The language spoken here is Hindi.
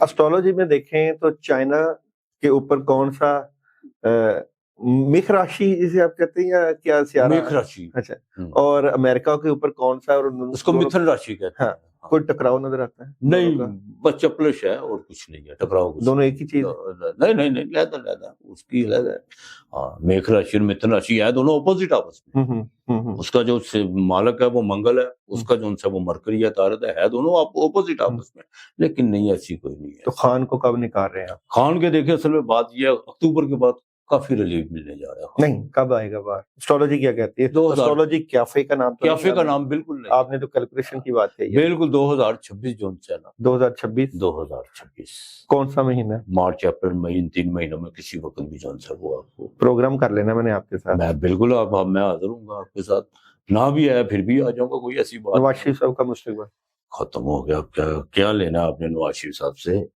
एस्ट्रोलॉजी में देखें तो चाइना के ऊपर कौन सा मिख राशि जिसे आप कहते हैं या क्या सियारा? मिख राशि। अच्छा, और अमेरिका के ऊपर कौन सा? और उसको मिथुन राशि कहते हैं। हाँ, कोई टकराव नजर आता है नहीं, बस चपलिश है और कुछ नहीं है, टकराव दोनों एक ही चीज? नहीं नहीं नहीं, लहदा उसकी लहदा। हाँ, मेष राशि और मिथुन राशि है, दोनों ऑपोजिट आपस में। उसका जो मालक है वो मंगल है, उसका जो उनसे वो मरकरी है, तारत है दोनों ऑपोजिट आपस में, लेकिन नहीं ऐसी कोई नहीं है। तो खान को कब निकाल रहे हैं आप? खान के देखिए असल में बात यह अक्टूबर के बाद काफी रिलीफ मिलने जा रहा है। नहीं, कब आएगा बाहर? एस्ट्रोलॉजी क्या कहती है? एस्ट्रोलॉजी कैफे का नाम? कैफे का नाम बिल्कुल नहीं, आपने तो कैलकुलेशन की बात कही है। बिल्कुल 2026 जून से ना। 2026 कौन सा महीना? मार्च अप्रैल मई, इन 3 महीनों में किसी वक्त भी जौन सा वो आपको प्रोग्राम कर लेना मैंने आपके साथ। मैं बिल्कुल मैं हाजिर हूँ आपके साथ, ना भी आया फिर भी आ जाऊंगा, कोई ऐसी बात। नवाज शरीफ साहब का मुस्तकबिल खत्म हो गया, क्या लेना आपने नवाज शरीफ साहब से?